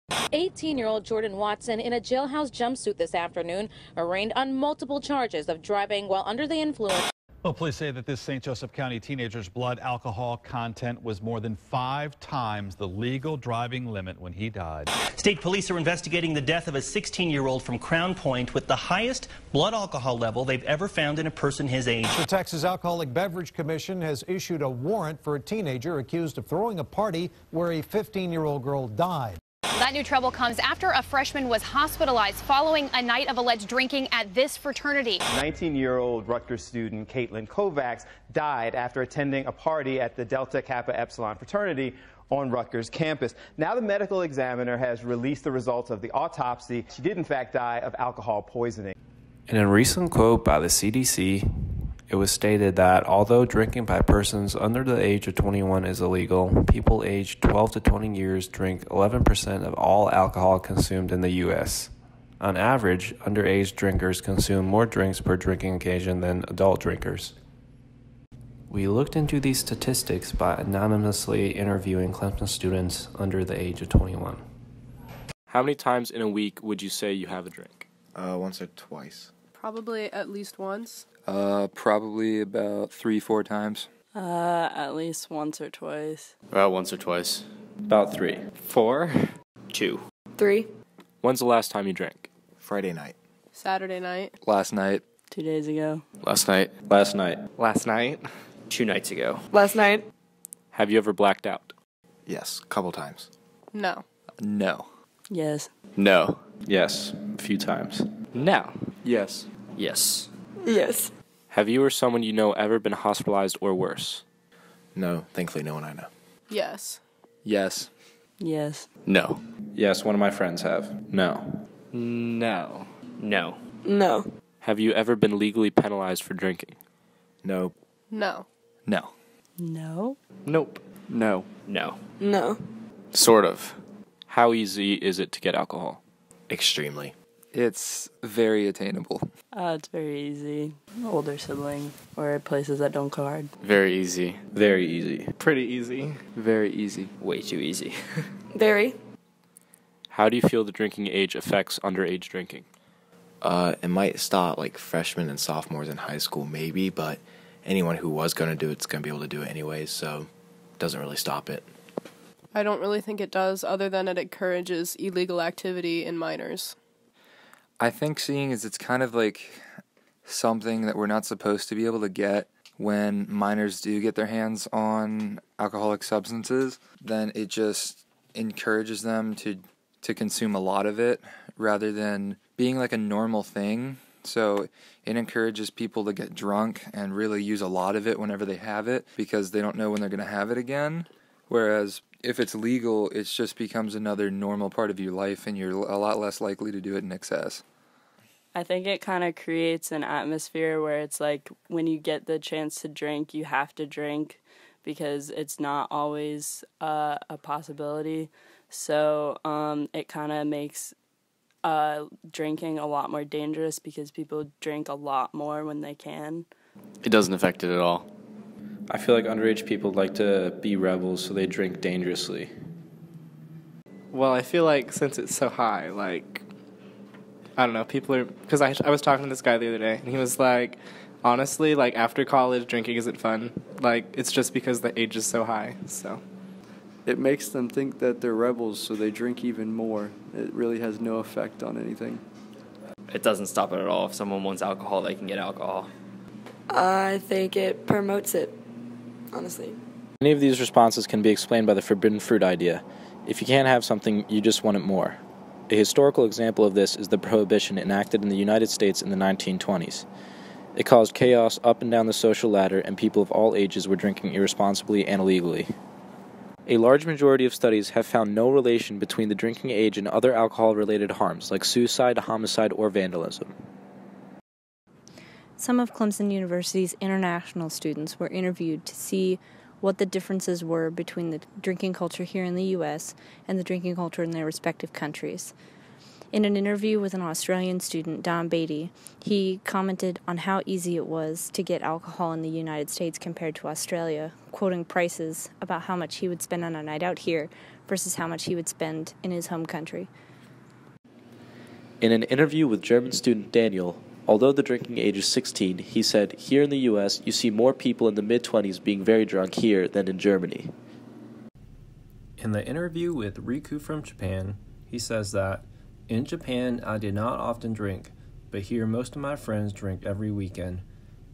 18-year-old Jordan Watson in a jailhouse jumpsuit this afternoon, arraigned on multiple charges of driving while under the influence. Well, police say that this St. Joseph County teenager's blood alcohol content was more than 5 times the legal driving limit when he died. State police are investigating the death of a 16-year-old from Crown Point with the highest blood alcohol level they've ever found in a person his age. The Texas Alcoholic Beverage Commission has issued a warrant for a teenager accused of throwing a party where a 15-year-old girl died. That new trouble comes after a freshman was hospitalized following a night of alleged drinking at this fraternity. 19-year-old Rutgers student Caitlin Kovacs died after attending a party at the Delta Kappa Epsilon fraternity on Rutgers campus. Now the medical examiner has released the results of the autopsy. She did in fact die of alcohol poisoning. In a recent quote by the CDC, it was stated that although drinking by persons under the age of 21 is illegal, people aged 12 to 20 years drink 11% of all alcohol consumed in the U.S. On average, underage drinkers consume more drinks per drinking occasion than adult drinkers. We looked into these statistics by anonymously interviewing Clemson students under the age of 21. How many times in a week would you say you have a drink? Once or twice. Probably at least once. Probably about 3-4 times. At least once or twice. About once or twice. About 3. 4. 2. 3. When's the last time you drank? Friday night. Saturday night. Last night. 2 days ago. Last night. Last night. Last night. 2 nights ago. Last night. Have you ever blacked out? Yes, a couple times. No. No. Yes. No. Yes, a few times. No. Yes. Yes. Yes. Have you or someone you know ever been hospitalized or worse? No, thankfully no one I know. Yes. Yes. Yes. No. Yes, one of my friends have. No. No. No. No. Have you ever been legally penalized for drinking? No. No. No. No. Nope. No. No. No. Sort of. How easy is it to get alcohol? Extremely. It's very attainable. It's very easy. Older sibling or places that don't card. Very easy. Very easy. Pretty easy. Very easy. Way too easy. Very. How do you feel the drinking age affects underage drinking? It might stop like freshmen and sophomores in high school maybe, but anyone who was going to do it's going to be able to do it anyways, so it doesn't really stop it. I don't really think it does, other than it encourages illegal activity in minors. I think seeing as it's kind of like something that we're not supposed to be able to get when minors do get their hands on alcoholic substances, then it just encourages them to consume a lot of it rather than being like a normal thing. So it encourages people to get drunk and really use a lot of it whenever they have it because they don't know when they're going to have it again. Whereas if it's legal, it just becomes another normal part of your life and you're a lot less likely to do it in excess. I think it kind of creates an atmosphere where it's like when you get the chance to drink, you have to drink because it's not always a possibility. So it kind of makes drinking a lot more dangerous because people drink a lot more when they can. It doesn't affect it at all. I feel like underage people like to be rebels, so they drink dangerously. Well, I feel like since it's so high, like, I don't know, people are, because I was talking to this guy the other day, and he was like, honestly, like, after college, drinking isn't fun. Like, it's just because the age is so high, so. It makes them think that they're rebels, so they drink even more. It really has no effect on anything. It doesn't stop it at all. If someone wants alcohol, they can get alcohol. I think it promotes it, honestly. Many of these responses can be explained by the forbidden fruit idea. If you can't have something, you just want it more. A historical example of this is the prohibition enacted in the United States in the 1920s. It caused chaos up and down the social ladder, and people of all ages were drinking irresponsibly and illegally. A large majority of studies have found no relation between the drinking age and other alcohol-related harms, like suicide, homicide, or vandalism. Some of Clemson University's international students were interviewed to see what the differences were between the drinking culture here in the U.S. and the drinking culture in their respective countries. In an interview with an Australian student, Don Beatty, he commented on how easy it was to get alcohol in the United States compared to Australia, quoting prices about how much he would spend on a night out here versus how much he would spend in his home country. In an interview with German student Daniel, although the drinking age is 16, he said, "Here in the U.S., you see more people in the mid-20s being very drunk here than in Germany." In the interview with Riku from Japan, he says that, "In Japan, I did not often drink, but here most of my friends drink every weekend.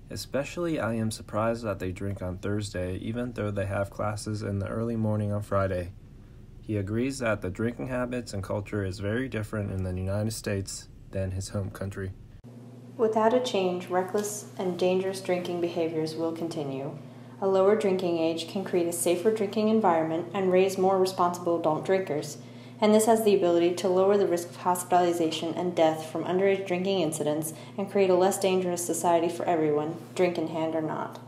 Especially, I am surprised that they drink on Thursday, even though they have classes in the early morning on Friday." He agrees that the drinking habits and culture is very different in the United States than his home country. Without a change, reckless and dangerous drinking behaviors will continue. A lower drinking age can create a safer drinking environment and raise more responsible adult drinkers, and this has the ability to lower the risk of hospitalization and death from underage drinking incidents and create a less dangerous society for everyone, drink in hand or not.